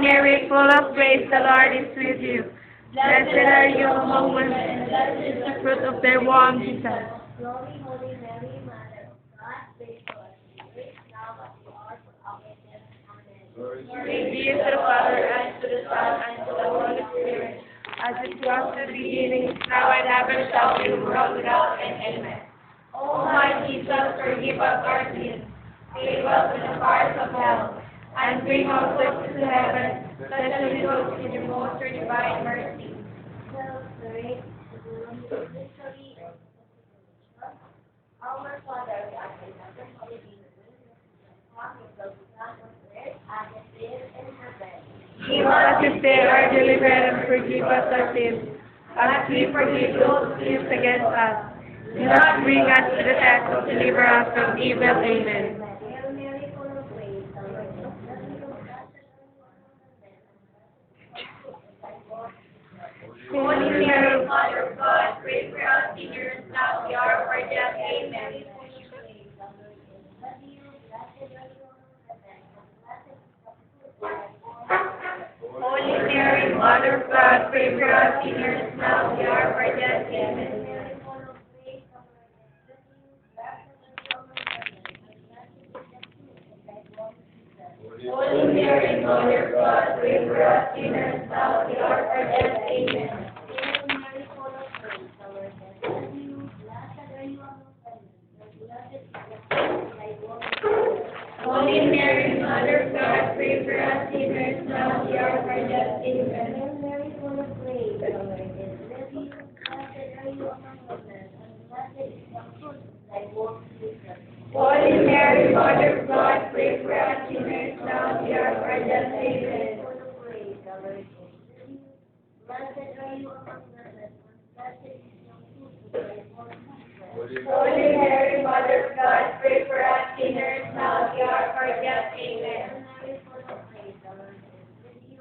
Mary, full of grace, the Lord is with you. Blessed are you among women, and blessed is the fruit of thy womb, Jesus. Glory, Holy Mary, Mother of God, pray for us sinners, now at the hour of our death. Amen. Glory be to the Father, and to the Son, and to the Holy Spirit, as it was in the beginning, is now, and ever shall be, world without end. Amen. O my Jesus, forgive us our sins, save us from the fires of hell, and bring all souls to heaven, especially those in the most divine mercy. Let us pray to the mystery of the Our Father, who art in heaven, hallowed be thy name. Come, your will be done on earth as it is in heaven. Give us this day our daily bread, and forgive us our sins, as we forgive those who sin against us. Do not bring us to the test, but deliver us from evil. Amen. Hail Mary, full of grace, the Lord is with you. Holy Mary, Mother of God, pray for us sinners, now and at the hour of our death. Amen. Holy Mary, Mother of God, pray for us sinners, now and at the hour of our death. Amen. Holy Mary, Mother of God, pray for us sinners, now and at the hour of our death. Amen. Holy Mary, Mother of God, pray for us sinners, now and at the hour of our death. Amen. Hail Mary, full of grace, the Lord is with you. Blessed are you among women, and blessed is the fruit of thy womb, Jesus. Holy Mary, Mother of God, pray for us sinners, now and at the hour of our death. Amen. Full of grace, the Lord is with you. Blessed are you among women, and blessed is the fruit of thy womb, Jesus. Holy Mary, Mother of God, pray for us sinners, now and at the hour of our death. Amen. Mary, full of grace, the Lord is with you.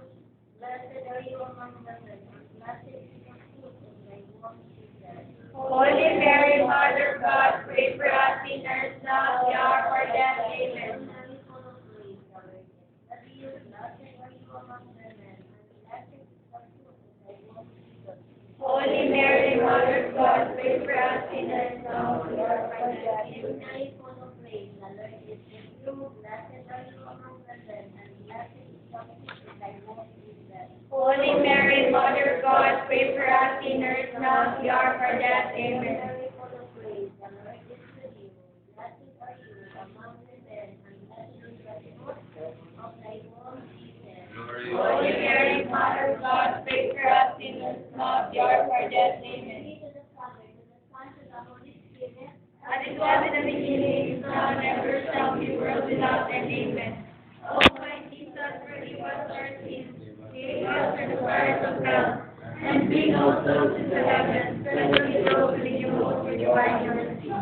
Blessed are you among women, and blessed is the fruit of thy womb, Jesus. Holy Mary, Mother of God, pray for us sinners, now and at the hour of our death. Amen. Mary, full of grace, the Lord is with you. Blessed are you among women, and blessed is the fruit of thy womb, Jesus. Holy Mary, Mother of God, pray for us sinners, now and at the hour of our death. Amen. Mary, full of grace, the Lord is with you. Blessed are you among women, and blessed is the fruit of thy womb, Jesus. Holy Mary, Mother of God, pray for us sinners, now and at the hour of our death. Amen. Mary, full of grace, the Lord is with you. Blessed are you among women, and blessed is the fruit of thy womb, Jesus. Holy Mary, Mother of God, pray for us sinners, now and at the hour of our death. Amen. Be to the Father, to the Son, to the Holy Spirit. As it was in the beginning, is now, and ever shall be, world without end. Amen. O my Jesus, forgive us our sins, save us from the fires of hell, and bring all souls into heaven, especially those who need most for divine mercy.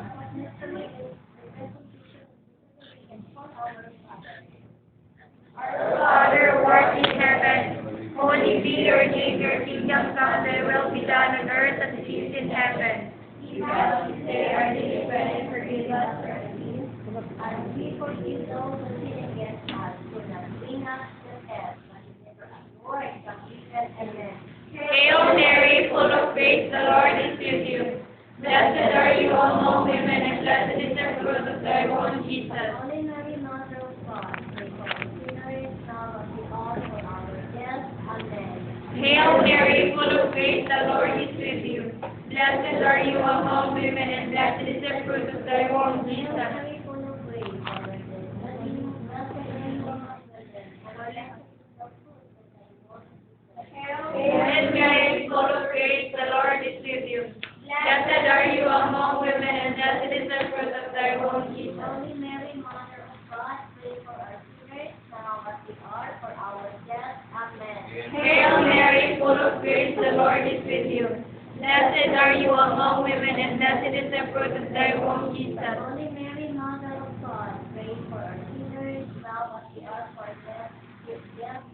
Our Father, who art in heaven, holy be your name, your kingdom come, thy will be done on earth as it is in heaven. Give us this day our daily bread, and forgive us our sins, And we forgive those who sin against us. Do not bring us to test, but deliver us from evil. Amen. Hail Mary, full of grace, the Lord is with you. Blessed are you among women, and blessed is the fruit of thy womb, Jesus. Holy Mary, Mother of God, pray for us sinners, now at the hour of our death. Amen. Hail Mary, full of grace, the Lord is with you. Blessed are you among women, and blessed is the fruit of thy womb, Hail Jesus. Mary, full of grace, the Lord is with you. Blessed are you among women, and blessed is the fruit of thy womb, Jesus. Hail Mary, full of grace, the Lord is with you. Blessed are you among women, and blessed is the fruit of thy womb, Jesus. Holy Mary, Mother of God, pray for us sinners, now at the hour of our death. Amen. Hail Mary, full of grace, the Lord is with you. Blessed are you among women, and blessed is the fruit of thy womb, Jesus. Holy Mary, Mother of God, pray for us sinners, now at the hour of our death. Amen.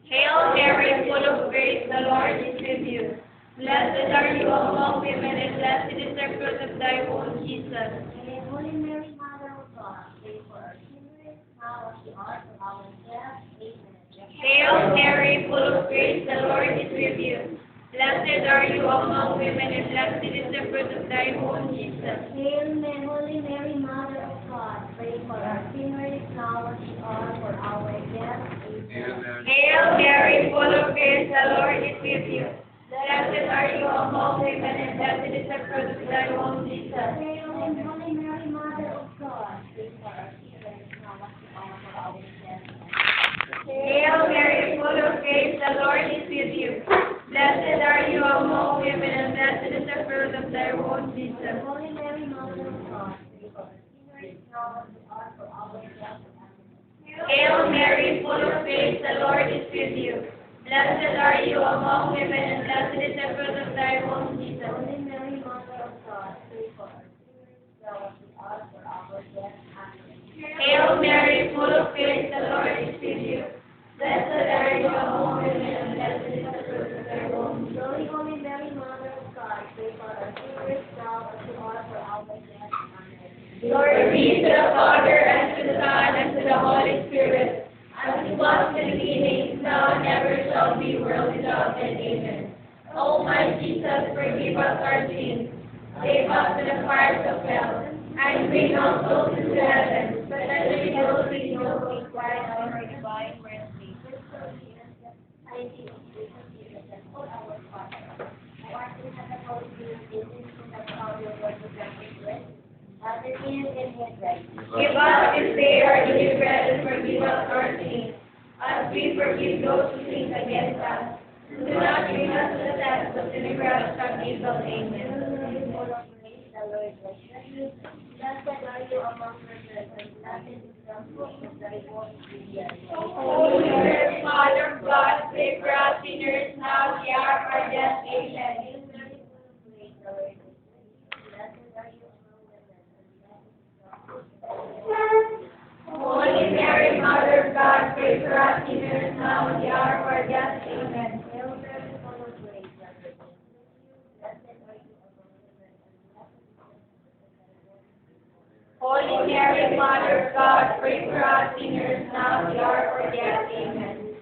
Hail Mary, full of grace, the Lord is with you. Blessed are you among women, and blessed is the fruit of thy womb, Jesus. Holy Mary, Mother of God, pray for us sinners, now at the hour of our death. Amen. Hail Hail Mary, full of grace, the Lord is with you. Blessed are you among women, and blessed is the fruit of thy womb, Jesus. Hail Mary, Holy Mary, Mother of God, pray for us sinners now and at the hour of our death. Amen. Hail Mary, full of grace, the Lord is with you. Blessed are you among women, and blessed is the fruit of thy womb, Jesus. Hail Holy Mary, Mother of God, pray for us sinners now and at the hour of our death. Hail Mary, full of grace, the Lord is with you. Blessed are you among women, and blessed is the fruit of thy womb, Jesus. Holy Mary, Mother of God, pray for us sinners now and at the hour of our death. Hail Mary, full of grace, the Lord is with you. Blessed are you among women, and blessed is the fruit of thy womb, Jesus. Holy Mary, Mother of God, pray for us sinners now and at the hour of our death. Amen. Hail Mary, full of grace, the Lord is with you. Blessed are you among women, and blessed is the fruit of thy womb, Jesus. Holy Mary, Mother of God, pray for us sinners now and at the hour of our death. Amen. Glory be to the Father, and to the Son, and to the Holy Spirit, as it was in the beginning, now and ever shall be, world without end. Amen. O my Jesus, forgive us our sins, save us from the fires of hell, and bring all souls into heaven, especially those who know require our divine mercy. Give us this day our daily bread, and forgive us our sins, as we forgive those who sin against us. Do not bring us to the test, but deliver us from evil. Amen. Holy Mary, Mother of God, pray for us sinners now and at the hour of our death. Amen. Holy Mary, Mother of God, pray for us sinners now and at the hour of our death. Amen. Holy Mary, Mother of God, pray for us sinners now and at the hour of our death. Amen.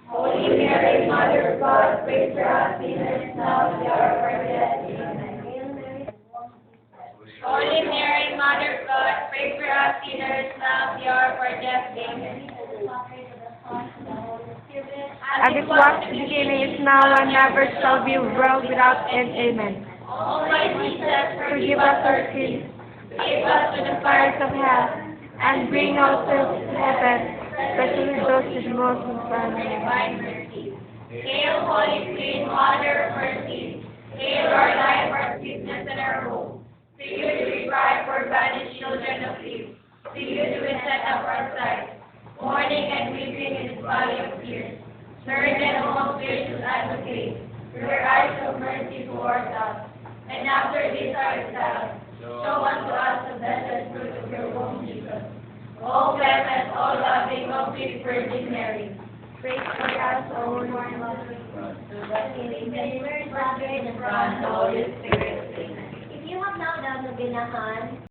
Holy Mary, Mother of God, pray for us sinners now and at the hour of our death. Amen. Holy Mary, Mother of God, pray for us sinners now and at the hour of our death. Amen. As it was in the beginning, is now, and ever shall be, world without end. Amen. O my Jesus, Forgive us our sins, save us from the fires fires of hell, and bring all souls to heaven, especially those with most of need. divine mercy. Hail, Holy Queen, Mother of Mercy. Hail our life, our sweetness, and our hope. To you do we cry, for banished children of Eve. To you do we set up our sight, mourning and weeping in this valley of tears. Turn then, O most gracious advocate, your eyes of mercy towards us. And after this our exile, show unto us the blessed fruit of your womb, Jesus. O blessed, O loving, O sweet Virgin Mary, pray for us, O Lord, Mother of God, in the Father, and the Son, and the Holy Spirit. Amen. If you have now done the binahan,